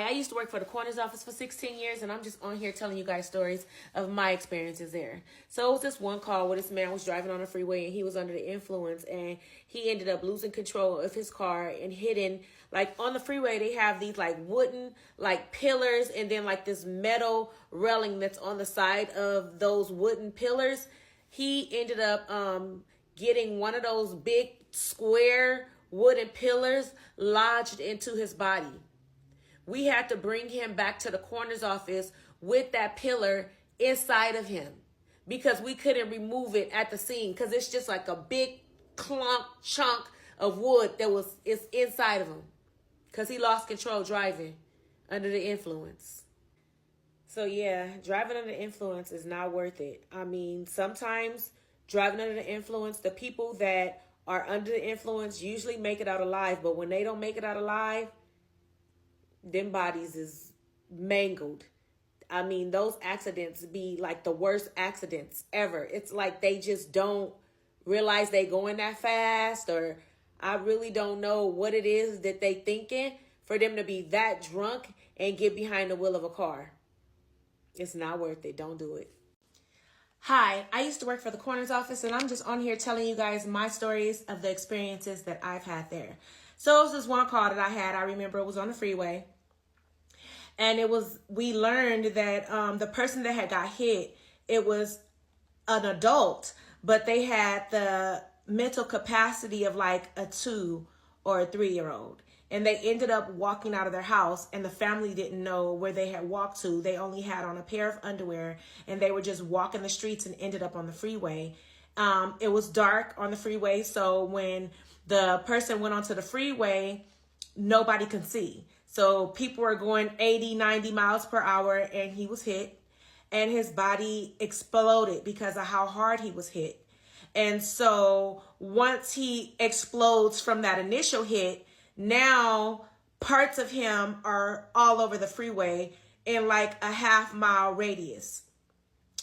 I used to work for the coroner's office for 16 years, and I'm just on here telling you guys stories of my experiences there. So it was this one call where this man was driving on the freeway, and he was under the influence, and he ended up losing control of his car and hitting, like on the freeway, they have these like wooden like pillars, and then like this metal railing that's on the side of those wooden pillars. He ended up getting one of those big square wooden pillars lodged into his body. We had to bring him back to the coroner's office with that pillar inside of him because we couldn't remove it at the scene because it's just like a big chunk of wood is inside of him because he lost control driving under the influence. So yeah, driving under the influence is not worth it. I mean, sometimes driving under the influence, the people that are under the influence usually make it out alive, but when they don't make it out alive, them bodies is mangled. I mean, those accidents be like the worst accidents ever. It's like they just don't realize they going that fast, or I really don't know what it is that they thinking for them to be that drunk and get behind the wheel of a car. It's not worth it. Don't do it. Hi, I used to work for the coroner's office, and I'm just on here telling you guys my stories of the experiences that I've had there. So it was this one call that I had. I remember it was on the freeway. And we learned that the person that had got hit, it was an adult, but they had the mental capacity of like a 2 or a 3-year-old. And they ended up walking out of their house, and the family didn't know where they had walked to. They only had on a pair of underwear, and they were just walking the streets and ended up on the freeway. It was dark on the freeway, so when the person went onto the freeway, nobody could see. So people were going 80, 90 miles per hour, and he was hit, and his body exploded because of how hard he was hit. And so once he explodes from that initial hit, now parts of him are all over the freeway in like a half-mile radius.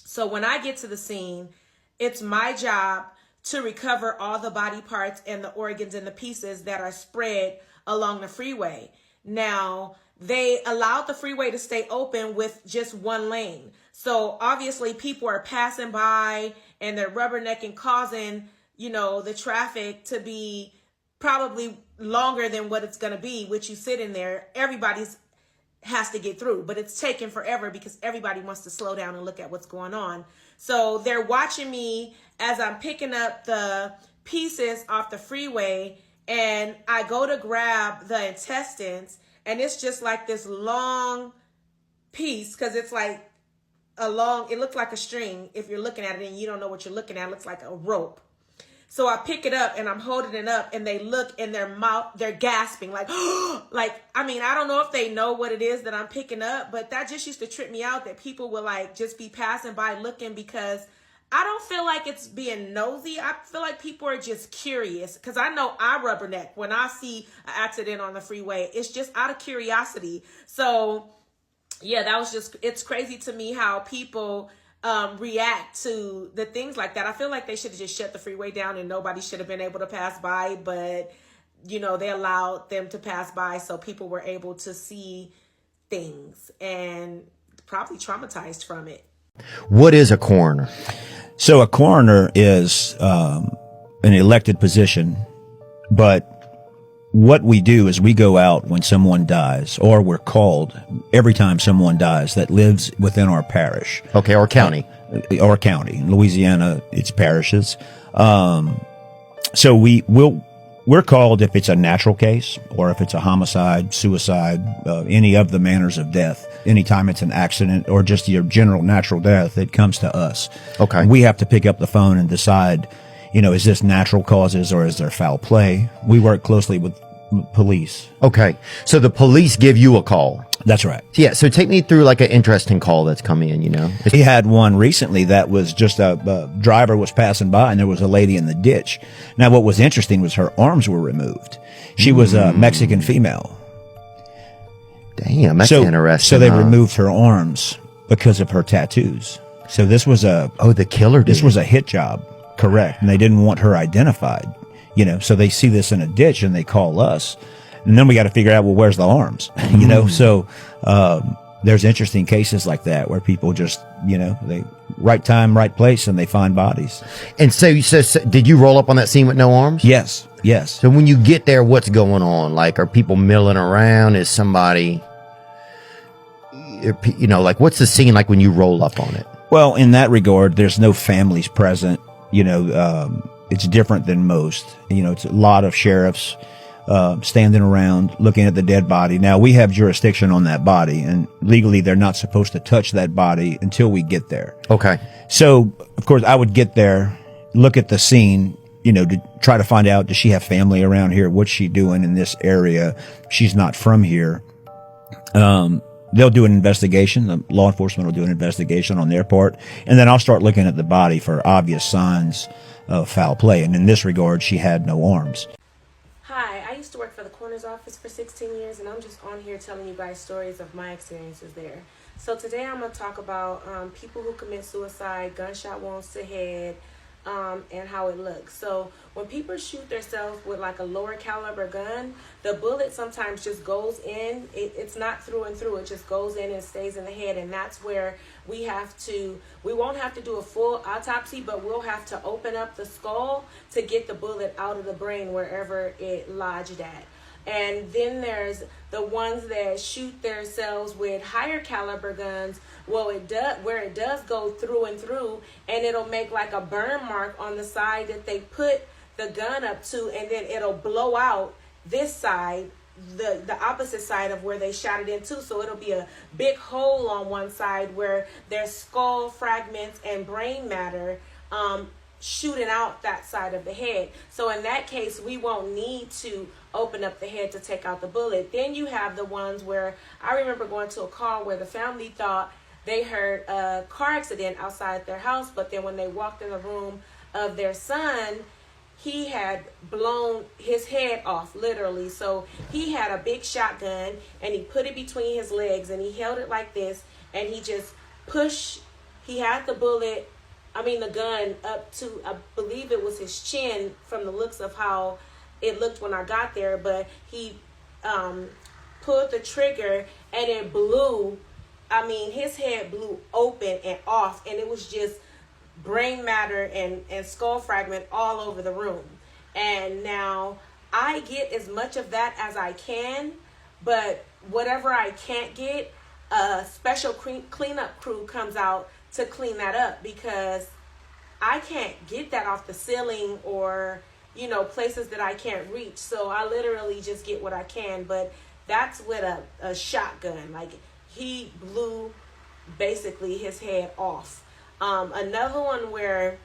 So when I get to the scene, it's my job to recover all the body parts and the organs and the pieces that are spread along the freeway. Now, they allowed the freeway to stay open with just one lane. So obviously people are passing by and they're rubbernecking, causing, the traffic to be probably longer than what it's going to be, which you sit in there. Everybody's has to get through, but it's taking forever because everybody wants to slow down and look at what's going on. So they're watching me as I'm picking up the pieces off the freeway, and I go to grab the intestines, and it's just like this long piece because it's like it looks like a string if you're looking at it and you don't know what you're looking at. It looks like a rope. So I pick it up and I'm holding it up, and they look in their mouth, they're gasping like, I don't know if they know what it is that I'm picking up, but that just used to trip me out that people would like just be passing by looking, because I don't feel like it's being nosy. I feel like people are just curious, because I know I rubberneck when I see an accident on the freeway. It's just out of curiosity. So yeah, it's crazy to me how people react to the things like that. I feel like they should have just shut the freeway down and nobody should have been able to pass by, but they allowed them to pass by so people were able to see things and probably traumatized from it. What is a coroner? So a coroner is an elected position, but what we do is we go out when someone dies, or we're called every time someone dies that lives within our parish. Okay, or county. Or county. In Louisiana, it's parishes. So we're called if it's a natural case, or if it's a homicide, suicide, any of the manners of death. Anytime it's an accident or just your general natural death, it comes to us. Okay. And we have to pick up the phone and decide, is this natural causes or is there foul play? We work closely with police. Okay. So the police give you a call. That's right. Yeah. So take me through like an interesting call that's coming in, He had one recently that was just a driver was passing by and there was a lady in the ditch. Now, what was interesting was her arms were removed. She was a Mexican female. Damn, that's interesting. So they removed her arms because of her tattoos. So this was the killer did. This was a hit job. Correct. And they didn't want her identified, so they see this in a ditch and they call us. And then we got to figure out, well, where's the arms? You know, so there's interesting cases like that where people just, you know, they right time, right place, and they find bodies. And so did you roll up on that scene with no arms? Yes, yes. So when you get there, what's going on? Like, are people milling around? Is somebody, you know, like, what's the scene like when you roll up on it? Well, in that regard, there's no families present. You know, it's different than most. You know, it's a lot of sheriffs standing around looking at the dead body. Now, we have jurisdiction on that body, and legally they're not supposed to touch that body until we get there. Okay. So, of course, I would get there, look at the scene, you know, to try to find out, does she have family around here? What's she doing in this area? She's not from here. They'll do an investigation. The law enforcement will do an investigation on their part. And then I'll start looking at the body for obvious signs of foul play. And in this regard, she had no arms. Hi, I used to work for the coroner's office for 16 years, and I'm just on here telling you guys stories of my experiences there. So today I'm going to talk about people who commit suicide, gunshot wounds to head, and how it looks. So when people shoot themselves with like a lower caliber gun, the bullet sometimes just goes in. It's not through and through. It just goes in and stays in the head. And that's where we won't have to do a full autopsy, but we'll have to open up the skull to get the bullet out of the brain wherever it lodged at. And then there's the ones that shoot themselves with higher caliber guns. Well, it does go through and through, and it'll make like a burn mark on the side that they put the gun up to, and then it'll blow out this side, the opposite side of where they shot it into. So it'll be a big hole on one side where there's skull fragments and brain matter shooting out that side of the head. So in that case, we won't need to open up the head to take out the bullet. Then you have the ones where I remember going to a call where the family thought they heard a car accident outside their house, but then when they walked in the room of their son, he had blown his head off, literally. So he had a big shotgun, and he put it between his legs, and he held it like this, and he just pushed. He had the gun up to, I believe it was his chin from the looks of how it looked when I got there, but he pulled the trigger, and it blew. I mean, his head blew open and off, and it was just brain matter and skull fragment all over the room. And now I get as much of that as I can, but whatever I can't get, a special cleanup crew comes out to clean that up, because I can't get that off the ceiling or, you know, places that I can't reach. So I literally just get what I can, but that's with a shotgun. Like, he blew basically his head off. Another one where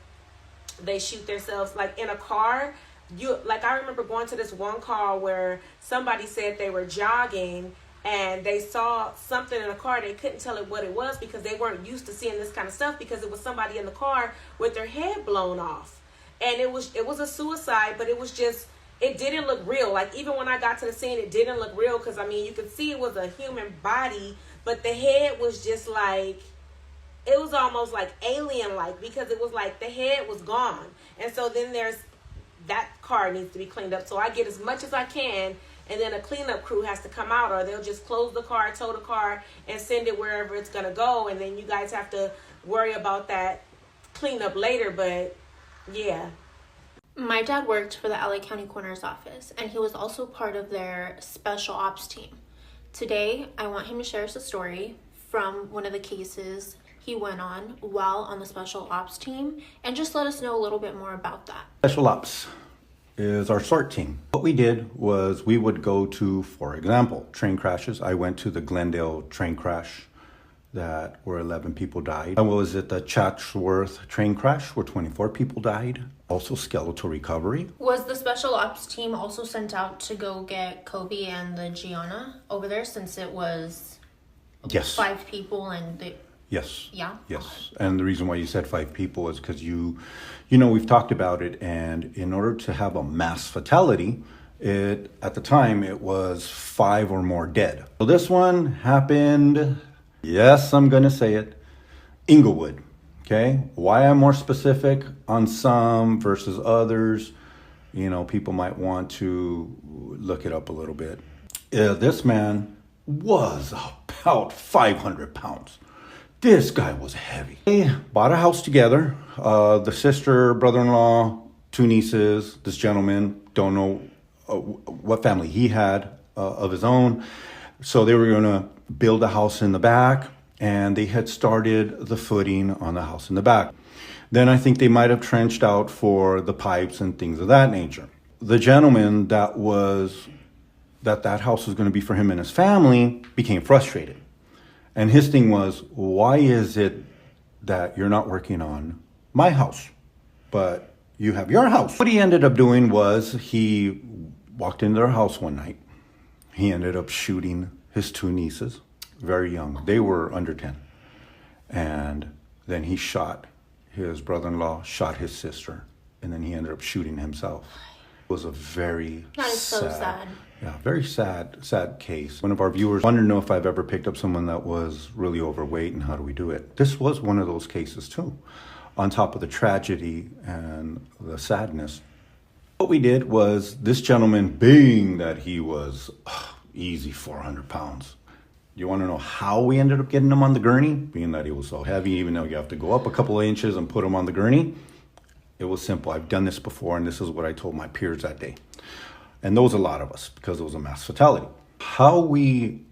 they shoot themselves, like in a car. I remember going to this one car where somebody said they were jogging and they saw something in a car. They couldn't tell it what it was because they weren't used to seeing this kind of stuff, because it was somebody in the car with their head blown off. And it was a suicide, but it didn't look real. Like, even when I got to the scene, it didn't look real, because, I mean, you could see it was a human body, but the head was just like, it was almost like alien-like, because it was like the head was gone. And so then that car needs to be cleaned up. So I get as much as I can, and then a cleanup crew has to come out, or they'll just close the car, tow the car, and send it wherever it's going to go. And then you guys have to worry about that cleanup later. But yeah. My dad worked for the LA County Coroner's office, and he was also part of their special ops team. Today, I want him to share us a story from one of the cases he went on while on the special ops team, and just let us know a little bit more about that. Special ops is our SORT team. What we did was we would go to, for example, train crashes. I went to the Glendale train crash where 11 people died. I was at the Chatsworth train crash where 24 people died. Also skeletal recovery. Was the special ops team also sent out to go get Kobe and the Gianna over there, since it was Yes. 5 people and they... Yes. Yeah? Yes. Okay. And the reason why you said 5 people is because you know, we've talked about it, and in order to have a mass fatality, at the time it was 5 or more dead. So this one happened, yes, I'm going to say it, Inglewood. Okay. Why I'm more specific on some versus others, you know, people might want to look it up a little bit. This man was about 500 pounds. This guy was heavy. They bought a house together. The sister, brother-in-law, 2 nieces, this gentleman, don't know what family he had of his own. So they were going to build a house in the back, and they had started the footing on the house in the back. Then I think they might have trenched out for the pipes and things of that nature. The gentleman that house was going to be for him and his family became frustrated. And his thing was, why is it that you're not working on my house, but you have your house? What he ended up doing was he walked into their house one night. He ended up shooting his 2 nieces, very young. They were under 10. And then he shot his brother-in-law, shot his sister, and then he ended up shooting himself. It was a very sad. Yeah, very sad case. One of our viewers wanted to know if I've ever picked up someone that was really overweight and how do we do it. This was one of those cases too. On top of the tragedy and the sadness, what we did was this gentleman, being that he was easy 400 pounds. You want to know how we ended up getting him on the gurney? Being that he was so heavy, even though you have to go up a couple of inches and put him on the gurney. It was simple. I've done this before, and this is what I told my peers that day. And there was a lot of us because it was a mass fatality. How we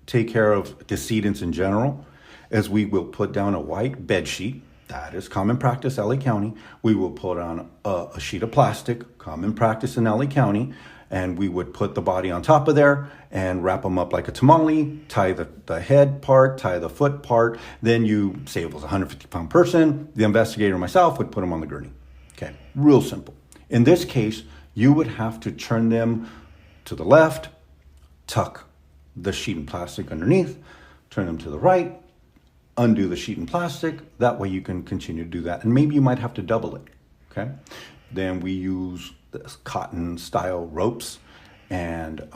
take care of decedents in general is we will put down a white bed sheet. That is common practice, LA County. We will put on a sheet of plastic, common practice in LA County, and we would put the body on top of there and wrap them up like a tamale, tie the head part, tie the foot part. Then you, say it was a 150-pound person, the investigator and myself would put them on the gurney. Okay, real simple. In this case, you would have to turn them to the left, tuck the sheet in plastic underneath, turn them to the right, undo the sheet in plastic. That way you can continue to do that. And maybe you might have to double it, okay? Then we use this cotton style ropes, and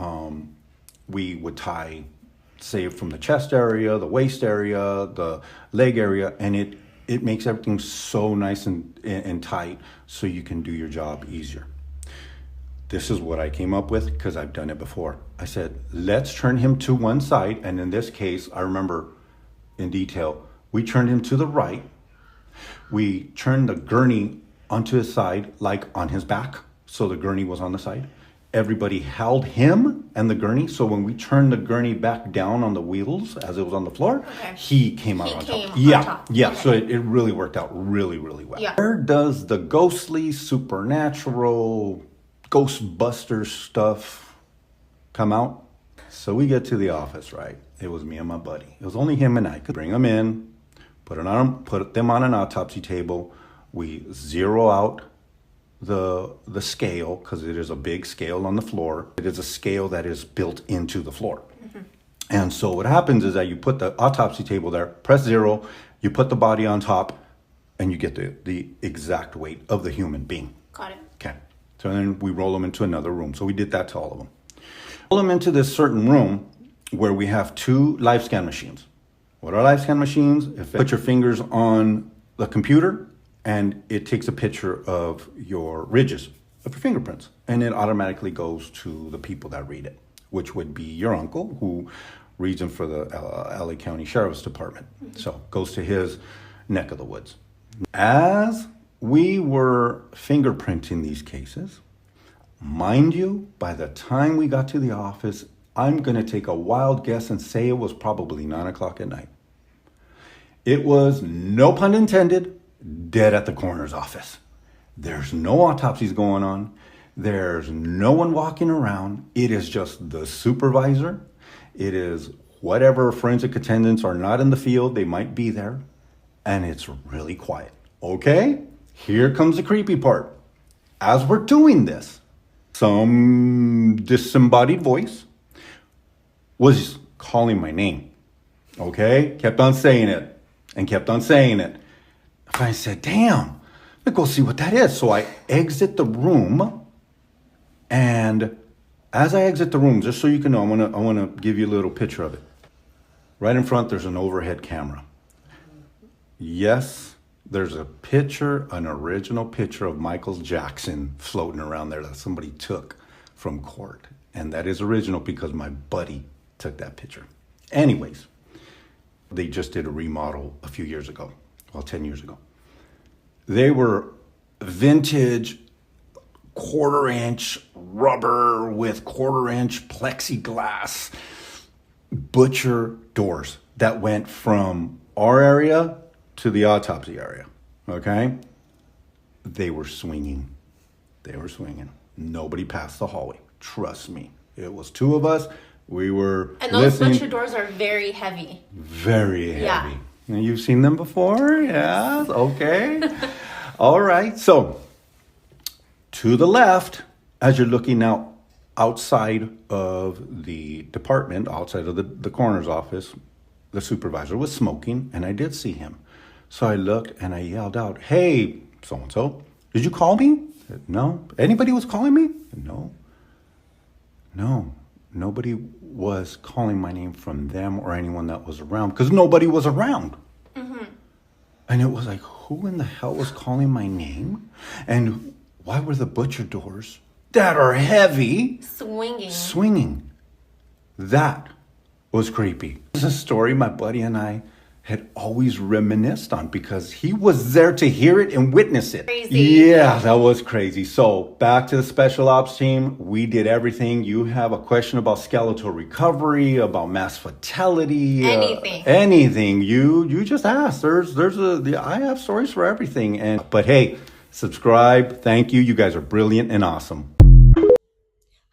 we would tie, say, from the chest area, the waist area, the leg area, and it makes everything so nice and tight so you can do your job easier. This is what I came up with because I've done it before. I said, let's turn him to one side. And in this case, I remember in detail, we turned him to the right. We turned the gurney onto his side, like on his back. So the gurney was on the side. Everybody held him and the gurney. So when we turned the gurney back down on the wheels as it was on the floor, he came out on top. Yeah. Okay. So it really worked out really, really well. Yeah. Where does the ghostly, supernatural, Ghostbusters stuff come out? So we get to the office, right? It was me and my buddy. It was only him and I. Could bring them in, put them on an autopsy table. We zero out the scale, because it is a big scale on the floor. It is a scale that is built into the floor. Mm-hmm. And so what happens is that you put the autopsy table there, press 0, you put the body on top, and you get the exact weight of the human being. Got it. Okay. So then we roll them into another room. So we did that to all of them. Roll them into this certain room where we have 2 live scan machines. What are live scan machines? If you put your fingers on the computer and it takes a picture of your ridges, of your fingerprints, and it automatically goes to the people that read it, which would be your uncle, who reads them for the LA County Sheriff's Department. Mm-hmm. So goes to his neck of the woods. As we were fingerprinting these cases, mind you, by the time we got to the office, I'm going to take a wild guess and say it was probably 9 o'clock at night. It was, no pun intended, dead at the coroner's office. There's no autopsies going on. There's no one walking around. It is just the supervisor. It is whatever forensic attendants are not in the field. They might be there. And it's really quiet. Okay, here comes the creepy part. As we're doing this, some disembodied voice was calling my name. Okay, kept on saying it and kept on saying it. I said, damn, let me go see what that is. So I exit the room, and as I exit the room, just so you can know, I want to give you a little picture of it. Right in front, there's an overhead camera. Yes, there's a picture, an original picture of Michael Jackson floating around there that somebody took from court. And that is original because my buddy took that picture. Anyways, they just did a remodel a few years ago. Well, 10 years ago. They were vintage 1/4-inch rubber with 1/4-inch plexiglass butcher doors that went from our area to the autopsy area. Okay? They were swinging. Nobody passed the hallway. Trust me. It was two of us. We were And those listening. butcher doors are very heavy. Very heavy. Yeah. And you've seen them before? Yeah. Okay. All right. So, to the left, as you're looking out outside of the department, outside of the coroner's office, the supervisor was smoking, and I did see him. So I looked and I yelled out, "Hey, so-and-so, did you call me?" I said, "No." "Anybody was calling me?" I said, "No. Nobody was calling my name from them or anyone that was around because nobody was around." And it was like, who in the hell was calling my name? And why were the butcher doors that are heavy swinging? That was creepy. This is a story my buddy and I had always reminisced on because he was there to hear it and witness it. Crazy. Yeah, that was crazy. So back to the special ops team. We did everything. You have a question about skeletal recovery, about mass fatality, anything. You just ask. I have stories for everything. But hey, subscribe. Thank you. You guys are brilliant and awesome.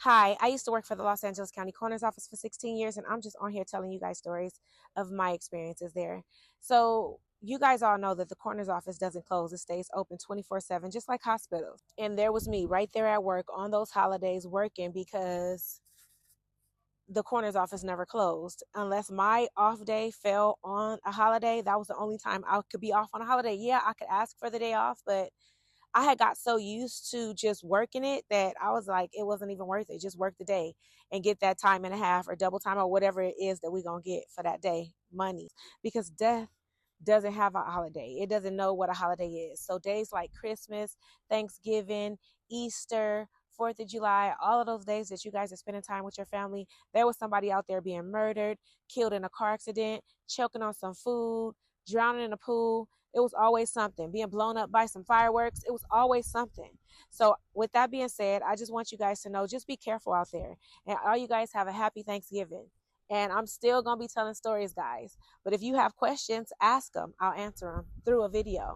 Hi, I used to work for the Los Angeles County Coroner's Office for 16 years, and I'm just on here telling you guys stories of my experiences there. So you guys all know that the coroner's office doesn't close. It stays open 24/7, just like hospitals. And there was me right there at work on those holidays working because the coroner's office never closed. Unless my off day fell on a holiday, that was the only time I could be off on a holiday. Yeah, I could ask for the day off, but I had got so used to just working it that I was like, it wasn't even worth it. Just work the day and get that time and a half or double time or whatever it is that we're going to get for that day, money. Because death doesn't have a holiday. It doesn't know what a holiday is. So days like Christmas, Thanksgiving, Easter, 4th of July, all of those days that you guys are spending time with your family, there was somebody out there being murdered, killed in a car accident, choking on some food, drowning in a pool. It was always something. Being blown up by some fireworks. It was always something. So with that being said, I just want you guys to know, just be careful out there. And all you guys have a happy Thanksgiving. And I'm still going to be telling stories, guys. But if you have questions, ask them. I'll answer them through a video.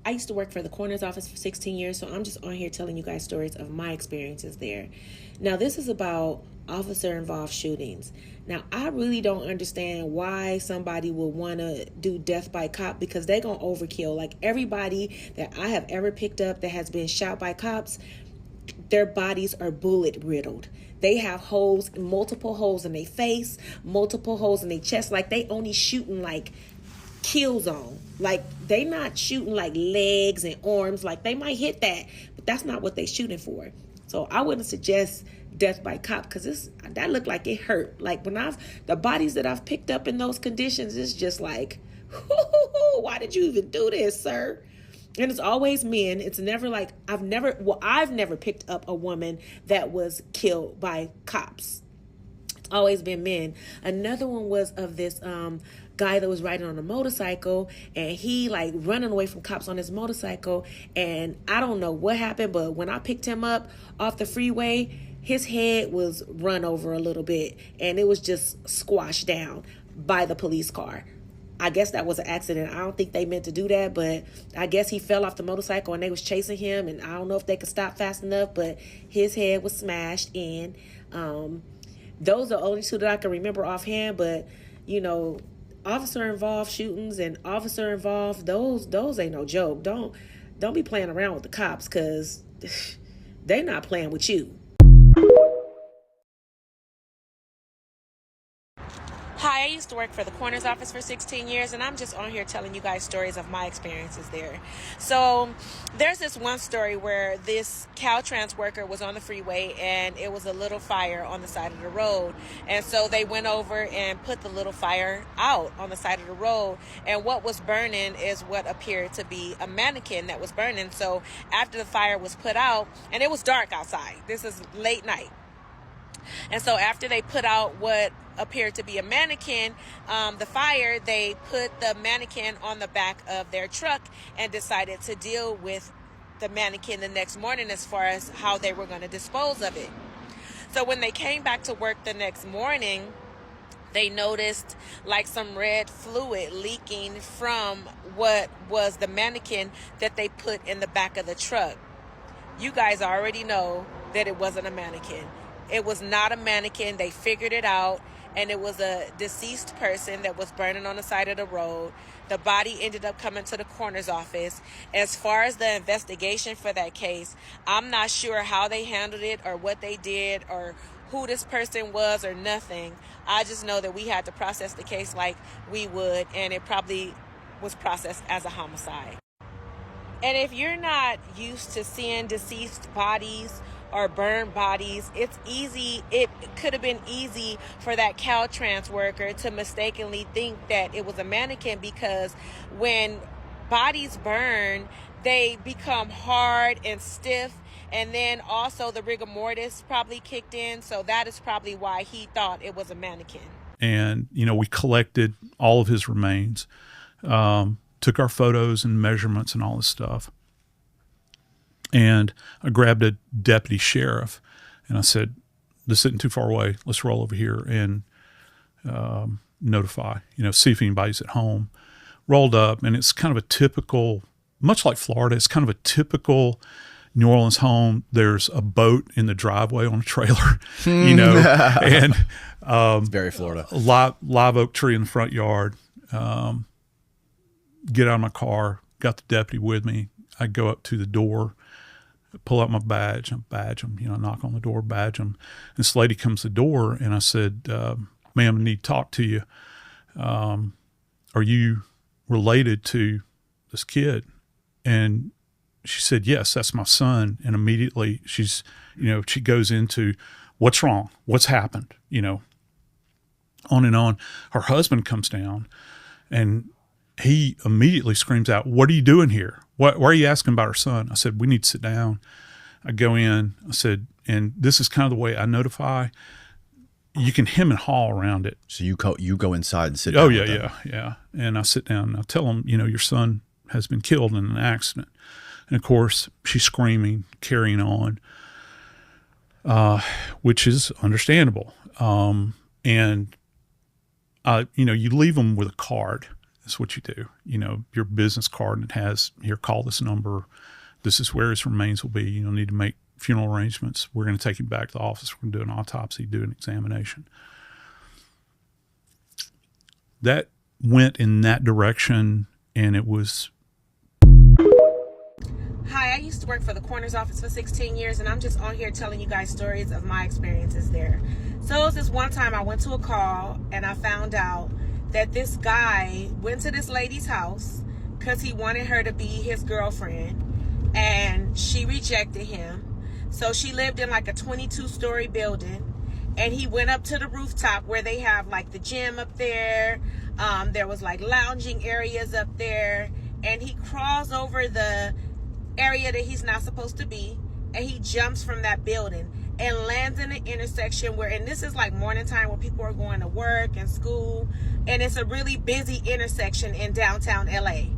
I used to work for the coroner's office for 16 years, so I'm just on here telling you guys stories of my experiences there. Now, this is about officer-involved shootings. Now, I really don't understand why somebody would want to do death by cop because they're going to overkill. Like, everybody that I have ever picked up that has been shot by cops, their bodies are bullet riddled. They have holes, multiple holes in their face, multiple holes in their chest. Like, they only shooting, like, kill zone. Like, they not shooting like legs and arms. Like, they might hit that, but that's not what they shooting for. So I wouldn't suggest death by cop because that looked like it hurt. Like, the bodies that I've picked up in those conditions, it's just like, why did you even do this, sir? And it's always men. It's never like, I've never picked up a woman that was killed by cops. It's always been men. Another one was of this guy that was riding on a motorcycle, and he like running away from cops on his motorcycle, and I don't know what happened, but when I picked him up off the freeway, his head was run over a little bit, and it was just squashed down by the police car. I guess that was an accident. I don't think they meant to do that, but I guess he fell off the motorcycle and they was chasing him, and I don't know if they could stop fast enough, but his head was smashed in. Those are the only two that I can remember offhand, but you know, officer involved shootings and officer involved, those ain't no joke. Don't be playing around with the cops because they not playing with you. Hi, I I used to work for the coroner's office for 16 years, and I'm just on here telling you guys stories of my experiences there. So there's this one story where this Caltrans worker was on the freeway, and it was a little fire on the side of the road. And so they went over and put the little fire out on the side of the road. And what was burning is what appeared to be a mannequin that was burning. So after the fire was put out, and it was dark outside, this is late night. And so after they put out what appeared to be a mannequin, the fire, they put the mannequin on the back of their truck and decided to deal with the mannequin the next morning as far as how they were going to dispose of it. So when they came back to work the next morning, they noticed like some red fluid leaking from what was the mannequin that they put in the back of the truck. You guys already know that it wasn't a mannequin. It was not a mannequin. They figured it out, and it was a deceased person that was burning on the side of the road. The body ended up coming to the coroner's office. As far as the investigation for that case, I'm not sure how they handled it or what they did or who this person was or nothing. I just know that we had to process the case like we would, and it probably was processed as a homicide. And if you're not used to seeing deceased bodies or burned bodies, it could have been easy for that Caltrans worker to mistakenly think that it was a mannequin, because when bodies burn, they become hard and stiff, and then also the rigor mortis probably kicked in, so that is probably why he thought it was a mannequin. And, we collected all of his remains, took our photos and measurements and all this stuff. And I grabbed a deputy sheriff, and I said, "This isn't too far away. Let's roll over here and notify, see if anybody's at home." Rolled up, and it's kind of a typical, much like Florida, it's kind of a typical New Orleans home. There's a boat in the driveway on a trailer, and it's very Florida. A live oak tree in the front yard. Get out of my car, got the deputy with me. I go up to the door, pull out my badge, I badge him, knock on the door, badge him. This lady comes to the door, and I said, "Ma'am, I need to talk to you. Are you related to this kid?" And she said, "Yes, that's my son." And immediately she's, she goes into, "What's wrong? What's happened?" On and on. Her husband comes down, and he immediately screams out, "What are you doing here? Why are you asking about our son?" I said, "We need to sit down." I go in, I said, and this is kind of the way I notify. You can hem and haw around it. So you go inside and sit down. Oh, yeah. And I sit down and I tell him, your son has been killed in an accident. And of course, she's screaming, carrying on, which is understandable. And you leave them with a card. That's what you do. Your business card, and it has, "Here, call this number. This is where his remains will be. You'll need to make funeral arrangements. We're going to take him back to the office. We're going to do an autopsy, do an examination." That went in that direction, and it was... Hi, I used to work for the coroner's office for 16 years, and I'm just on here telling you guys stories of my experiences there. So it was this one time I went to a call, and I found out that this guy went to this lady's house because he wanted her to be his girlfriend, and she rejected him. So she lived in like a 22-story building, and he went up to the rooftop where they have like the gym up there. There was like lounging areas up there, and he crawls over the area that he's not supposed to be, and he jumps from that building and lands in an intersection where, and this is like morning time where people are going to work and school, and it's a really busy intersection in downtown LA,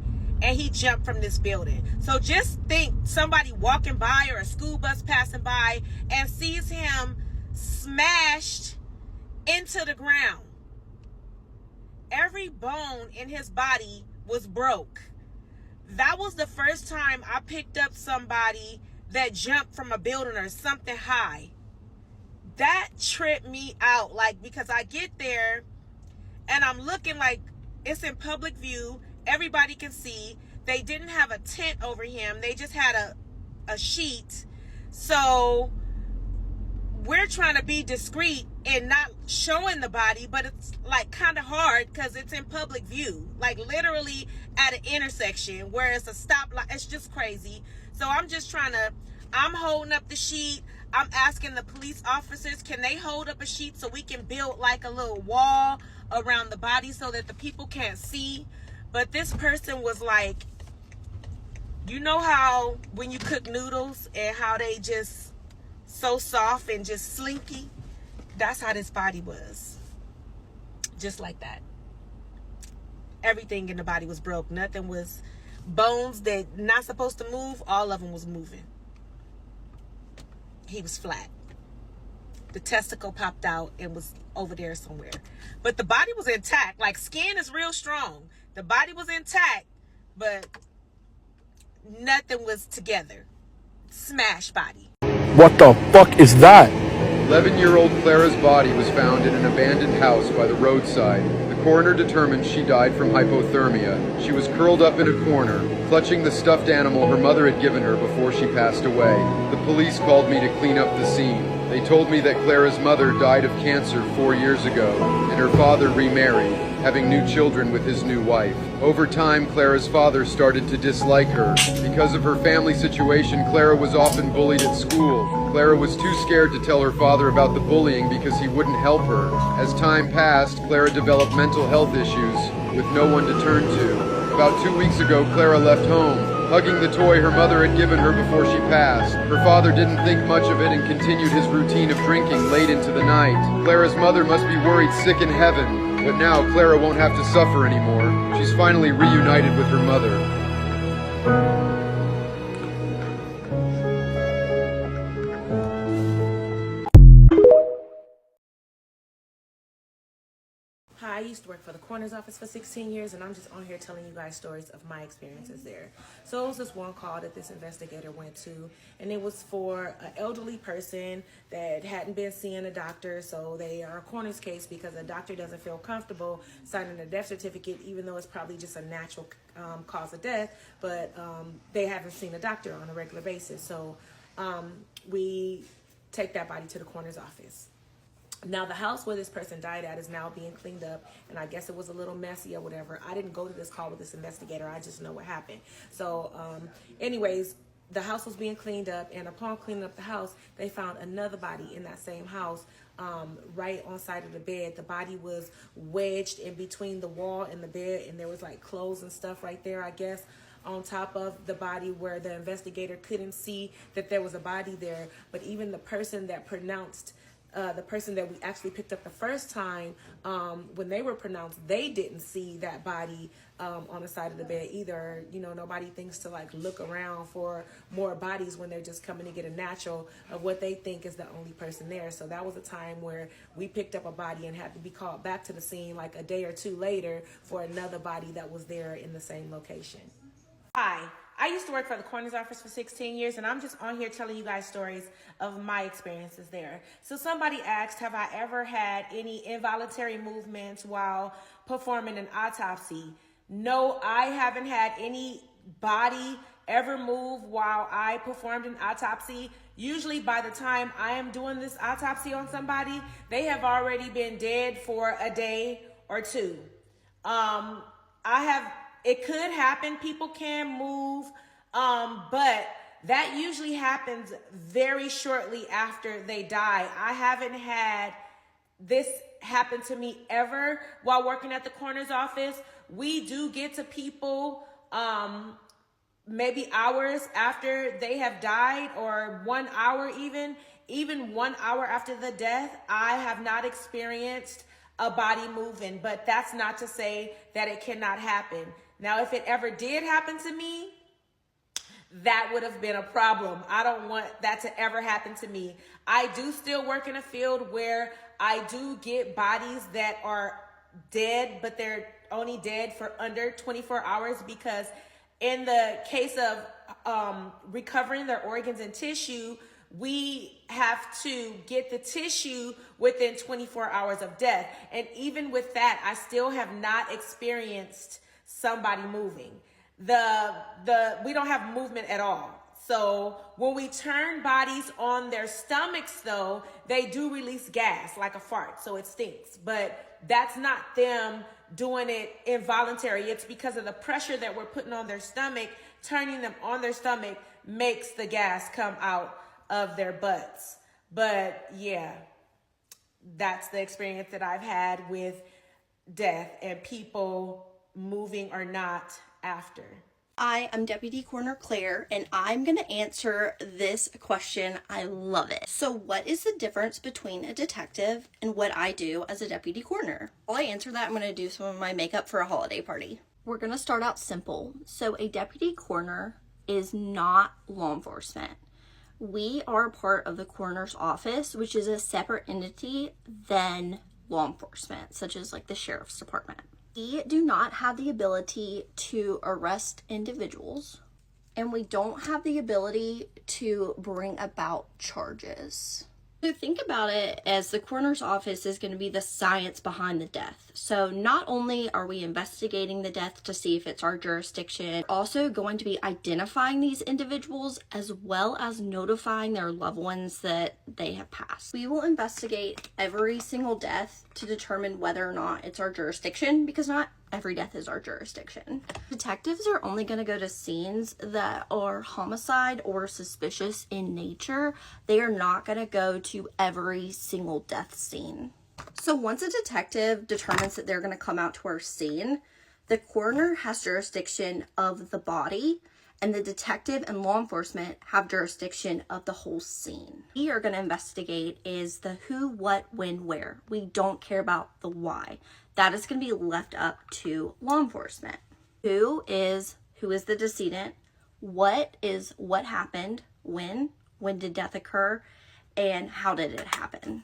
and he jumped from this building. So just think somebody walking by or a school bus passing by and sees him smashed into the ground. Every bone in his body was broke. That was the first time I picked up somebody that jumped from a building or something high. That tripped me out, because I get there and I'm looking like it's in public view. Everybody can see. They didn't have a tent over him. They just had a sheet. So we're trying to be discreet and not showing the body, but it's like kind of hard because it's in public view, like literally at an intersection where it's a stoplight. It's just crazy. So I'm holding up the sheet. I'm asking the police officers, can they hold up a sheet so we can build like a little wall around the body so that the people can't see? But this person was like, you know how when you cook noodles and how they just so soft and just slinky? That's how this body was. Just like that. Everything in the body was broke. Nothing was bones that not supposed to move. All of them was moving. He was flat. The testicle popped out and was over there somewhere. But the body was intact. Like, skin is real strong. The body was intact, but nothing was together. Smash body. What the fuck is that? 11-year-old Clara's body was found in an abandoned house by the roadside. The coroner determined she died from hypothermia. She was curled up in a corner, clutching the stuffed animal her mother had given her before she passed away. The police called me to clean up the scene. They told me that Clara's mother died of cancer 4 years ago, and her father remarried, having new children with his new wife. Over time, Clara's father started to dislike her. Because of her family situation, Clara was often bullied at school. Clara was too scared to tell her father about the bullying because he wouldn't help her. As time passed, Clara developed mental health issues with no one to turn to. About 2 weeks ago, Clara left home, hugging the toy her mother had given her before she passed. Her father didn't think much of it and continued his routine of drinking late into the night. Clara's mother must be worried sick in heaven. But now, Clara won't have to suffer anymore. She's finally reunited with her mother. Hi, I used to work for the coroner's office for 16 years, and I'm just on here telling you guys stories of my experiences there. So it was this one call that this investigator went to, and it was for an elderly person that hadn't been seeing a doctor. So they are a coroner's case because a doctor doesn't feel comfortable signing a death certificate, even though it's probably just a natural cause of death, but they haven't seen a doctor on a regular basis. So we take that body to the coroner's office. Now, the house where this person died at is now being cleaned up, and I guess it was a little messy or whatever. I didn't go to this call with this investigator. I just know what happened. So, anyways, the house was being cleaned up, and upon cleaning up the house, they found another body in that same house, right on side of the bed. The body was wedged in between the wall and the bed, and there was like clothes and stuff right there, I guess, on top of the body where the investigator couldn't see that there was a body there. But even the person that pronounced the person that we actually picked up the first time, when they were pronounced, they didn't see that body on the side of the bed either. You know, nobody thinks to like look around for more bodies when they're just coming to get a natural of what they think is the only person there. So that was a time where we picked up a body and had to be called back to the scene like a day or two later for another body that was there in the same location. Hi, I used to work for the coroner's office for 16 years, and I'm just on here telling you guys stories of my experiences there. So somebody asked, have I ever had any involuntary movements while performing an autopsy? No, I haven't had any body ever move while I performed an autopsy. Usually by the time I am doing this autopsy on somebody, they have already been dead for a day or two. It could happen, people can move, but that usually happens very shortly after they die. I haven't had this happen to me ever while working at the coroner's office. We do get to people maybe hours after they have died, or 1 hour even 1 hour after the death. I have not experienced a body moving, but that's not to say that it cannot happen. Now, if it ever did happen to me, that would have been a problem. I don't want that to ever happen to me. I do still work in a field where I do get bodies that are dead, but they're only dead for under 24 hours, because in the case of recovering their organs and tissue, we have to get the tissue within 24 hours of death. And even with that, I still have not experienced somebody moving. We don't have movement at all. So when we turn bodies on their stomachs, though, they do release gas like a fart, so it stinks. But that's not them doing it involuntary. It's because of the pressure that we're putting on their stomach. Turning them on their stomach makes the gas come out of their butts. But yeah, that's the experience that I've had with death and people moving or not after. I am Deputy Coroner Claire, and I'm going to answer this question. I love it. So what is the difference between a detective and what I do as a deputy coroner? While I answer that, I'm going to do some of my makeup for a holiday party. We're going to start out simple. So a deputy coroner is not law enforcement. We are a part of the coroner's office, which is a separate entity than law enforcement, such as like the sheriff's department. We do not have the ability to arrest individuals, and we don't have the ability to bring about charges. So think about it as the coroner's office is going to be the science behind the death. So not only are we investigating the death to see if it's our jurisdiction, we're also going to be identifying these individuals as well as notifying their loved ones that they have passed. We will investigate every single death to determine whether or not it's our jurisdiction, because not every death is our jurisdiction. Detectives are only going to go to scenes that are homicide or suspicious in nature. They are not going to go to every single death scene. So once a detective determines that they're going to come out to our scene, the coroner has jurisdiction of the body, and the detective and law enforcement have jurisdiction of the whole scene. We are going to investigate is the who, what, when, where. We don't care about the why. That is going to be left up to law enforcement. Who is the decedent? What is what happened? When did death occur? And how did it happen?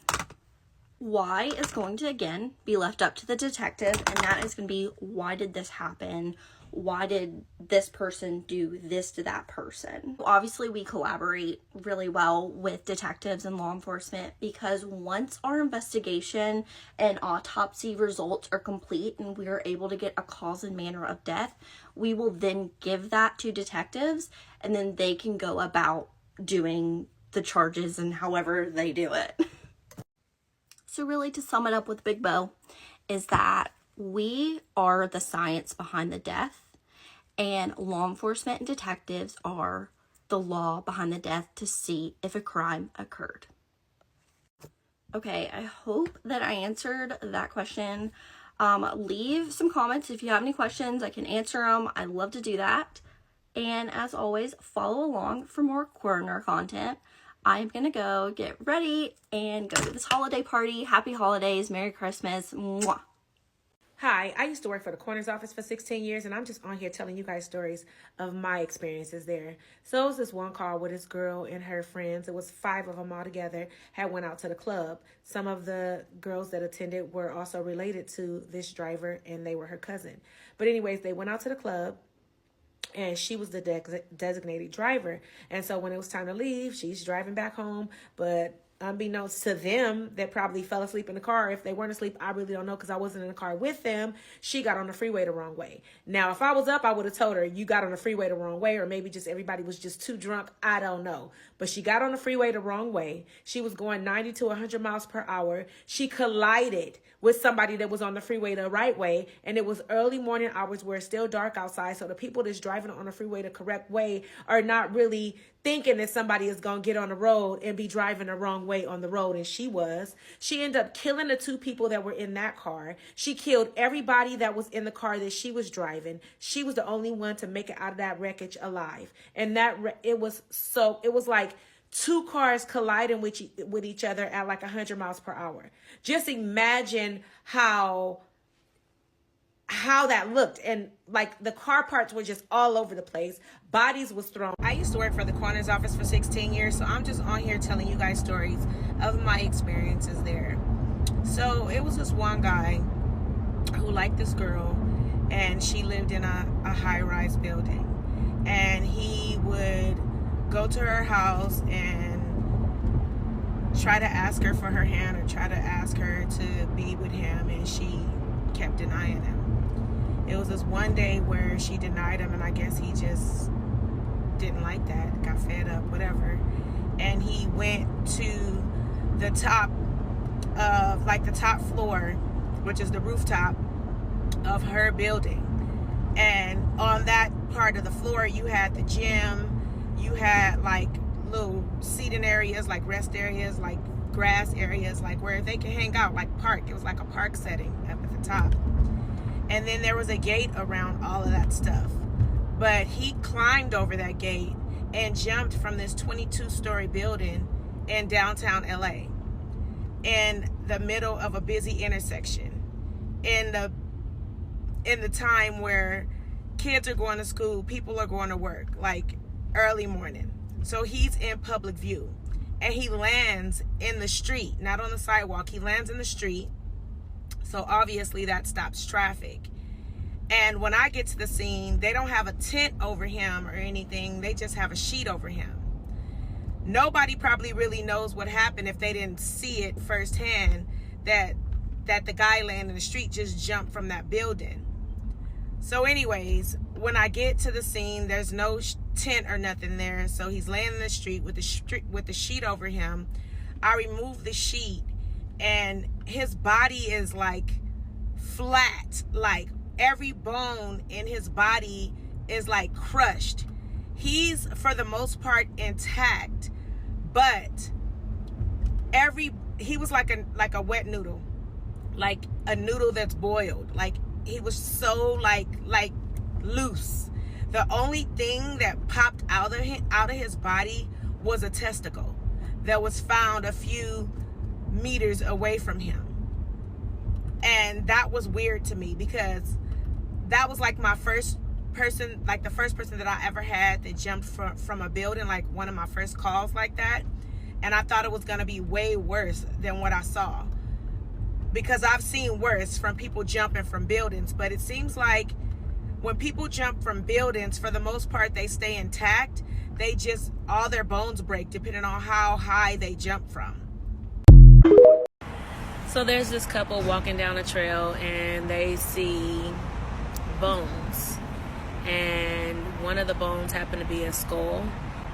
Why is going to, again, be left up to the detective, and that is going to be, why did this happen? Why did this person do this to that person? Obviously, we collaborate really well with detectives and law enforcement, because once our investigation and autopsy results are complete and we are able to get a cause and manner of death, we will then give that to detectives, and then they can go about doing the charges and however they do it. So really, to sum it up with Big Bow, is that we are the science behind the death, and law enforcement and detectives are the law behind the death to see if a crime occurred. Okay, I hope that I answered that question. Leave some comments if you have any questions. I can answer them. I love to do that. And as always, follow along for more coroner content. I'm gonna go get ready and go to this holiday party. Happy holidays, Merry Christmas, mwah. Hi, I used to work for the coroner's office for 16 years, and I'm just on here telling you guys stories of my experiences there. So it was this one call with this girl and her friends. It was 5 of them all together, had went out to the club. Some of the girls that attended were also related to this driver, and they were her cousin. But anyways, they went out to the club, and she was the designated driver. And so when it was time to leave, she's driving back home, but unbeknownst to them that probably fell asleep in the car. If they weren't asleep, I really don't know, because I wasn't in the car with them. She got on the freeway the wrong way. Now, if I was up, I would have told her, you got on the freeway the wrong way, or maybe just everybody was just too drunk. I don't know. But she got on the freeway the wrong way. She was going 90 to 100 miles per hour. She collided with somebody that was on the freeway the right way, and it was early morning hours where it's still dark outside, so the people that's driving on the freeway the correct way are not really thinking that somebody is going to get on the road and be driving the wrong way on the road, and she was. She ended up killing the 2 people that were in that car. She killed everybody that was in the car that she was driving. She was the only one to make it out of that wreckage alive. And it was like 2 cars colliding with each other at like 100 miles per hour. Just imagine how that looked, and like the car parts were just all over the place. Bodies was thrown. I used to work for the coroner's office for 16 years, so I'm just on here telling you guys stories of my experiences there. So it was this one guy who liked this girl, and she lived in a high-rise building, and he would go to her house and try to ask her for her hand, or try to ask her to be with him, and she kept denying him. It was this one day where she denied him, and I guess he just didn't like that, got fed up, whatever. And he went to the top of, like, the top floor, which is the rooftop of her building. And on that part of the floor, you had the gym, you had like little seating areas, like rest areas, like grass areas, like where they can hang out, like park. It was like a park setting up at the top. And then there was a gate around all of that stuff. But he climbed over that gate and jumped from this 22-story building in downtown LA in the middle of a busy intersection, in the time where kids are going to school, people are going to work, like early morning. So he's in public view, and he lands in the street, not on the sidewalk. He lands in the street. So obviously that stops traffic. And when I get to the scene, they don't have a tent over him or anything. They just have a sheet over him. Nobody probably really knows what happened if they didn't see it firsthand, that the guy laying in the street just jumped from that building. So anyways, when I get to the scene, there's no tent or nothing there. So he's laying in the street with the sheet over him. I remove the sheet, and his body is like flat, like every bone in his body is like crushed. He's for the most part intact, but he was like a wet noodle, like a noodle that's boiled. Like he was so like loose. The only thing that popped out of his body was a testicle that was found a few meters away from him. And that was weird to me, because that was like my first person, like the first person that I ever had that jumped from a building, like one of my first calls like that. And I thought it was going to be way worse than what I saw, because I've seen worse from people jumping from buildings. But it seems like when people jump from buildings, for the most part, they stay intact. They just, all their bones break depending on how high they jump from. So there's this couple walking down a trail, and they see bones. And one of the bones happened to be a skull,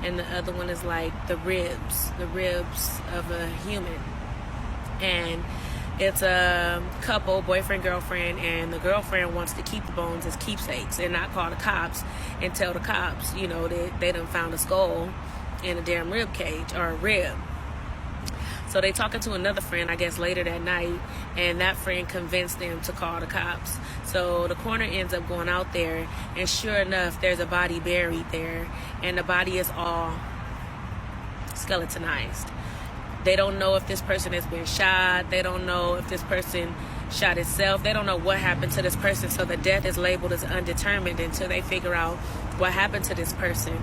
and the other one is like the ribs of a human. And it's a couple, boyfriend, girlfriend, and the girlfriend wants to keep the bones as keepsakes and not call the cops and tell the cops, you know, that they done found a skull in a damn rib cage, or a rib. So they talking to another friend, I guess, later that night, and that friend convinced them to call the cops. So the coroner ends up going out there, and sure enough, there's a body buried there, and the body is all skeletonized. They don't know if this person has been shot. They don't know if this person shot itself. They don't know what happened to this person. So the death is labeled as undetermined until they figure out what happened to this person.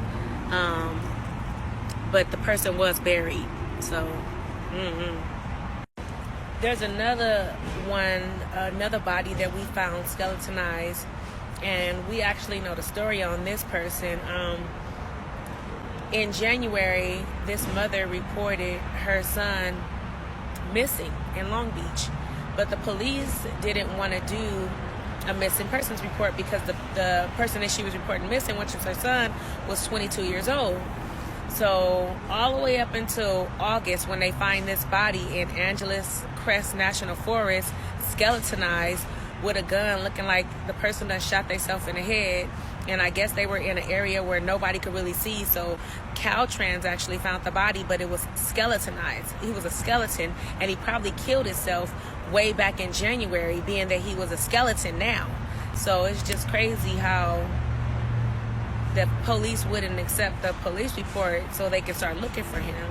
But the person was buried. So, There's another body that we found skeletonized. And we actually know the story on this person. In January, this mother reported her son missing in Long Beach, but the police didn't want to do a missing persons report because the person that she was reporting missing, which was her son, was 22 years old. So all the way up until August, when they find this body in Angeles Crest National Forest, skeletonized with a gun, looking like the person that shot themselves in the head. And I guess they were in an area where nobody could really see. So Caltrans actually found the body, but it was skeletonized. He was a skeleton, and he probably killed himself way back in January, being that he was a skeleton now. So it's just crazy how the police wouldn't accept the police report so they can start looking for him.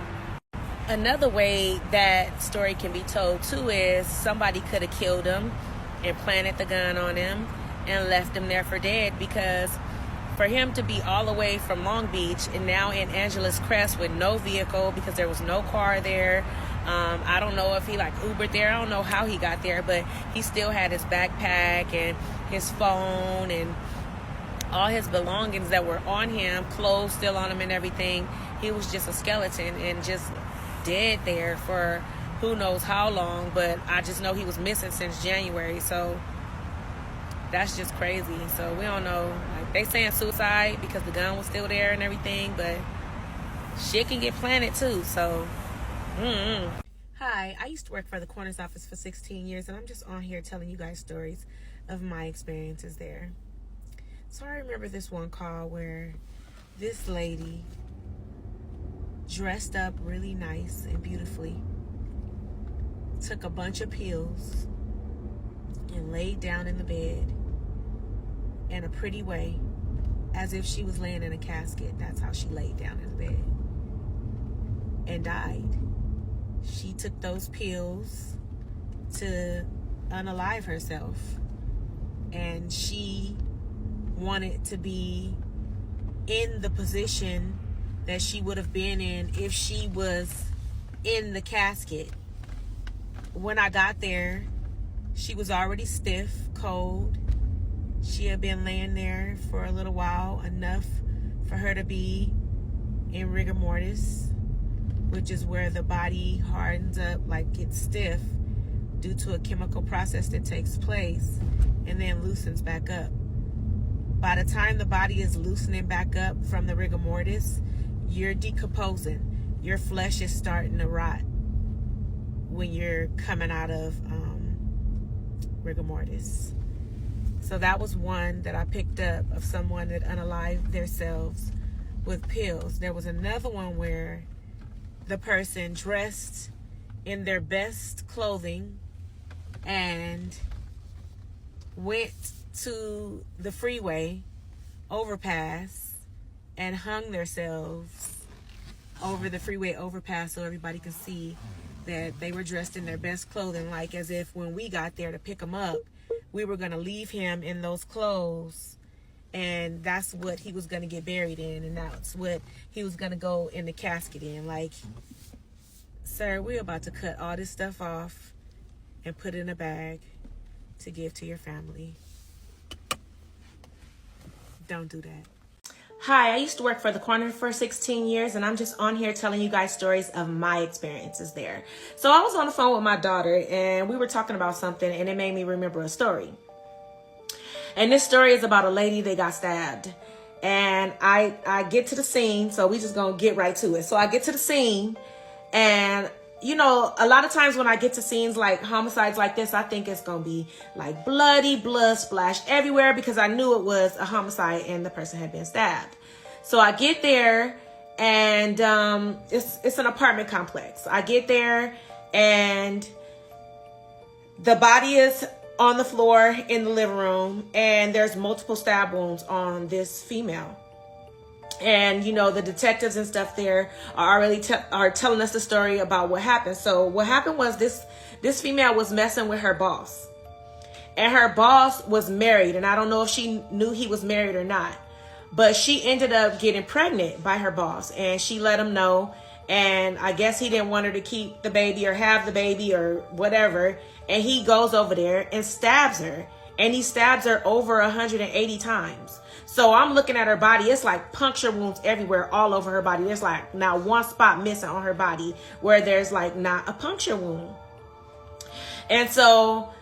Another way that story can be told too is somebody could have killed him and planted the gun on him and left him there for dead, because for him to be all the way from Long Beach and now in Angeles Crest with no vehicle, because there was no car there. I don't know if he like Ubered there. I don't know how he got there, but he still had his backpack and his phone and all his belongings that were on him, clothes still on him and everything. He was just a skeleton and just dead there for who knows how long, but I just know he was missing since January. So that's just crazy. So we don't know. Like, they saying suicide because the gun was still there and everything, but shit can get planted too. So, Hi, I used to work for the coroner's office for 16 years, and I'm just on here telling you guys stories of my experiences there. So I remember this one call where this lady dressed up really nice and beautifully, took a bunch of pills, and laid down in the bed in a pretty way, as if she was laying in a casket. That's how she laid down in the bed and died. She took those pills to unalive herself, and she wanted to be in the position that she would have been in if she was in the casket. When I got there, she was already stiff, cold. She had been laying there for a little while, enough for her to be in rigor mortis, which is where the body hardens up, like gets stiff, due to a chemical process that takes place and then loosens back up. By the time the body is loosening back up from the rigor mortis, you're decomposing. Your flesh is starting to rot when you're coming out of rigor mortis. So that was one that I picked up of someone that unalived themselves with pills. There was another one where the person dressed in their best clothing and went to the freeway overpass and hung themselves over the freeway overpass so everybody could see that they were dressed in their best clothing, like as if when we got there to pick him up, we were going to leave him in those clothes, and that's what he was going to get buried in, and that's what he was going to go in the casket in. Like, sir, we're about to cut all this stuff off and put it in a bag to give to your family. Don't do that. Hi, I used to work for the coroner for 16 years, and I'm just on here telling you guys stories of my experiences there. So I was on the phone with my daughter, and we were talking about something, and it made me remember a story. And this story is about a lady that got stabbed. And I get to the scene, so we just gonna get right to it. So I get to the scene, and you know, a lot of times when I get to scenes like homicides like this, I think it's going to be like bloody, blood splashed everywhere, because I knew it was a homicide and the person had been stabbed. So I get there, and it's an apartment complex. I get there, and the body is on the floor in the living room, and there's multiple stab wounds on this female. And, you know, the detectives and stuff there are already are telling us the story about what happened. So what happened was this female was messing with her boss. And her boss was married. And I don't know if she knew he was married or not. But she ended up getting pregnant by her boss. And she let him know. And I guess he didn't want her to keep the baby or have the baby or whatever. And he goes over there and stabs her. And he stabs her over 180 times. So I'm looking at her body. It's like puncture wounds everywhere, all over her body. There's like not one spot missing on her body where there's like not a puncture wound. And so,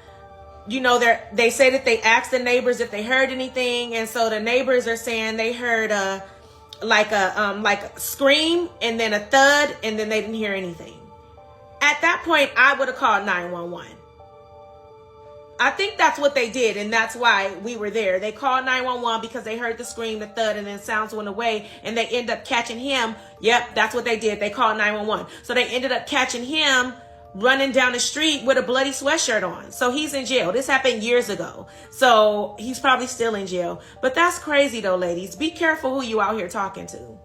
you know, they say that they asked the neighbors if they heard anything. And so the neighbors are saying they heard like a scream and then a thud, and then they didn't hear anything. At that point, I would have called 911. I think that's what they did, and that's why we were there. They called 911 because they heard the scream, the thud, and then sounds went away, and they end up catching him. Yep, that's what they did. They called 911. So they ended up catching him running down the street with a bloody sweatshirt on. So he's in jail. This happened years ago. So he's probably still in jail. But that's crazy though, ladies. Be careful who you out here talking to.